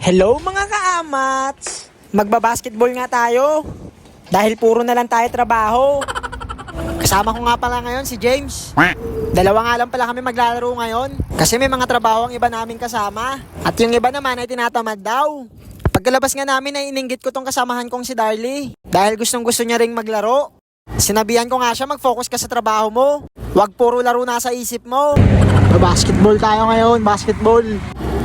Hello mga kaamats! Magbabasketball nga tayo. Dahil puro na lang tayo trabaho. Kasama ko nga pala ngayon si James. Dalawa nga lang pala kami maglalaro ngayon. Kasi may mga trabaho ang iba naming kasama. At yung iba naman ay tinatamad daw. Pagkalabas nga namin ay ininggit ko tong kasamahan kong si Darlie. Dahil gustong gusto niya ring maglaro. Sinabihan ko nga siya mag-focus ka sa trabaho mo. Huwag puro laro nasa isip mo. Basketball tayo ngayon, basketball.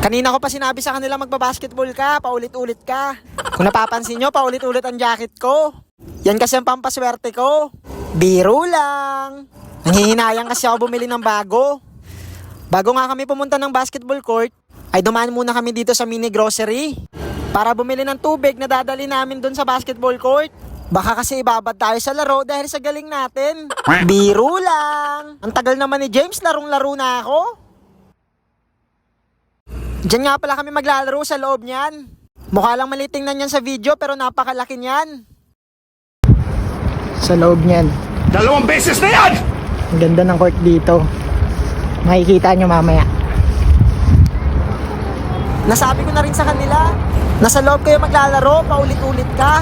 Kanina ko pa sinabi sa kanila magbabasketball ka, paulit-ulit ka. Kung napapansin nyo, paulit-ulit ang jacket ko. Yan kasi ang pampaswerte ko. Biro lang. Nanghihinayang kasi ako bumili ng bago. Bago nga kami pumunta ng basketball court, ay dumaan muna kami dito sa mini grocery. Para bumili ng tubig na dadali namin dun sa basketball court. Baka kasi ibabad tayo sa laro dahil sa galing natin. Biro lang. Ang tagal naman ni James, larong-laro na ako. Diyan nga pala kami maglalaro sa loob niyan. Mukha lang mali tingnan yan sa video pero napakalaki niyan. Sa loob niyan. 2 beses na yan! Ang ganda ng court dito. Makikita nyo mamaya. Nasabi ko na rin sa kanila, nasa loob kayo maglalaro, paulit-ulit ka.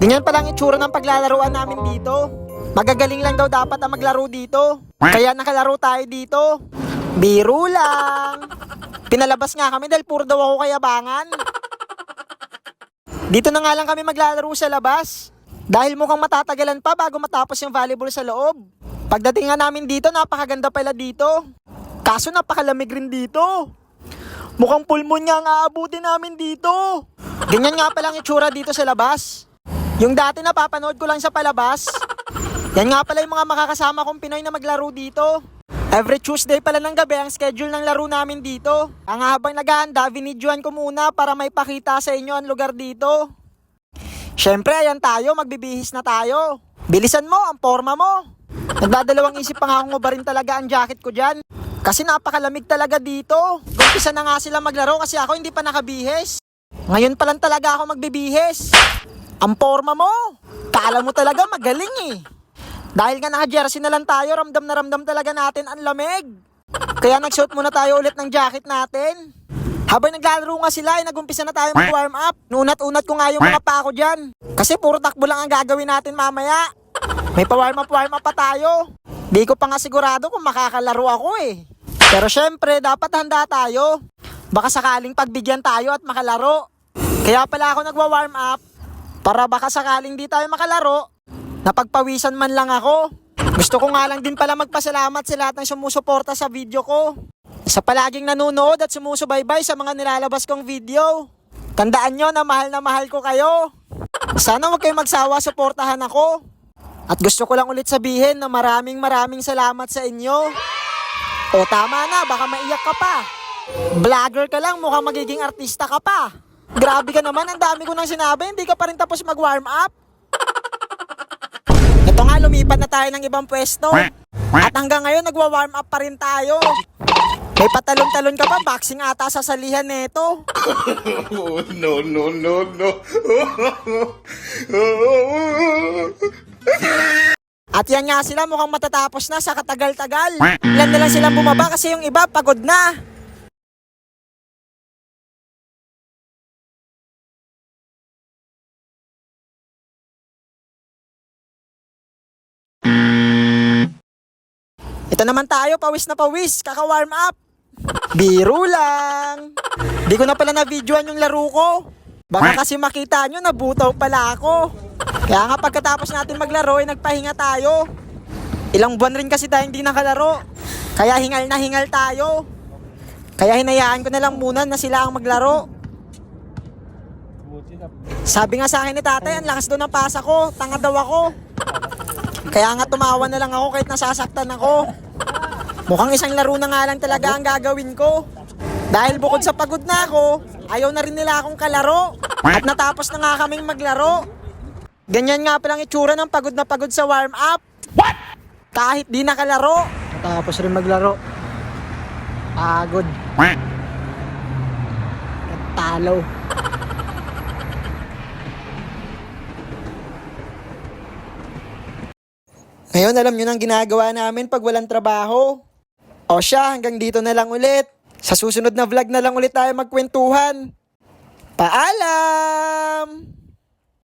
Ganyan palang itsura ng paglalaroan namin dito. Magagaling lang daw dapat ang maglaro dito. Kaya nakalaro tayo dito. Biro lang. Pinalabas nga kami dahil puro daw ako kayabangan. Dito na nga lang kami maglalaro sa labas. Dahil mukhang matatagalan pa bago matapos yung volleyball sa loob. Pagdating nga namin dito, napakaganda pala dito. Kaso napakalamig rin dito. Mukhang full moon nga ang aabutin namin dito. Ganyan nga palang itsura dito sa labas. Yung dati napapanood ko lang sa palabas. Yan nga pala yung mga makakasama kong Pinoy na maglaro dito. Every Tuesday pala ng gabi ang schedule ng laro namin dito. Ang habang naghahanda, vinidyoan ko muna para may pakita sa inyo ang lugar dito. Syempre, ayan tayo, magbibihis na tayo. Bilisan mo, ang forma mo. Nagdadalawang isip pa nga akong ubarin talaga ang jacket ko dyan. Kasi napakalamig talaga dito. Gumpisa na nga sila maglaro kasi ako hindi pa nakabihis. Ngayon pa lang talaga ako magbibihis. Ang forma mo, kala mo talaga magaling eh. Dahil nga naka-jersey na lang tayo, ramdam na ramdam talaga natin ang lamig. Kaya nagsuot muna tayo ulit ng jacket natin. Habang naglalaro nga sila, ay nagumpisa na tayo mag-warm up. Nunat-unat ko nga yung mga pako dyan. Kasi puro takbo lang ang gagawin natin mamaya. May pa-warm up pa tayo. Di ko pa nga sigurado kung makakalaro ako eh. Pero syempre, dapat handa tayo. Baka sakaling pagbigyan tayo at makalaro. Kaya pala ako nagwa-warm up. Para baka sakaling di tayo makalaro, napagpawisan man lang ako. Gusto ko nga lang din pala magpasalamat sa lahat ng sumusuporta sa video ko. Sa palaging nanonood at sumusubaybay sa mga nilalabas kong video. Tandaan nyo na mahal ko kayo. Sana huwag kayong magsawa, suportahan ako. At gusto ko lang ulit sabihin na maraming salamat sa inyo. O tama na, baka maiyak ka pa. Vlogger ka lang, mukhang magiging artista ka pa. Grabe ka naman, ang dami ko nang sinabi, hindi ka pa rin tapos mag-warm up. Ito nga, lumipat na tayo ng ibang pwesto. At hanggang ngayon, nagwa-warm up pa rin tayo. May patalon-talon ka pa, boxing ata sa salihan neto. Oh, no, no, no, no. At yan nga sila, mukhang matatapos na sa katagal-tagal. Ilan na lang silang bumaba kasi yung iba pagod na. Ito naman tayo, pawis na pawis, kaka-warm up. Biro lang. Di ko na pala na-videoan yung laro ko. Baka kasi makita nyo, nabutaw pala ako. Kaya nga pagkatapos natin maglaro, ay nagpahinga tayo. Ilang buwan rin kasi tayo hindi nakalaro. Kaya hingal na hingal tayo. Kaya hinayaan ko na lang muna na sila ang maglaro. Sabi nga sa akin ni tatay, ang lakas doon ng pasa ko, tanga daw ako. Kaya nga tumawa na lang ako kahit nasasaktan ako. Mukhang isang laro na nga lang talaga ang gagawin ko. Dahil bukod sa pagod na ako, ayaw na rin nila akong kalaro. At natapos na nga kaming maglaro. Ganyan nga palang itsura ng pagod na pagod sa warm up. Kahit di nakalaro. Natapos rin maglaro. Pagod. At talo. Ngayon alam nyo nang ginagawa namin pag walang trabaho. O siya, hanggang dito na lang ulit. Sa susunod na vlog na lang ulit tayo magkwentuhan. Paalam!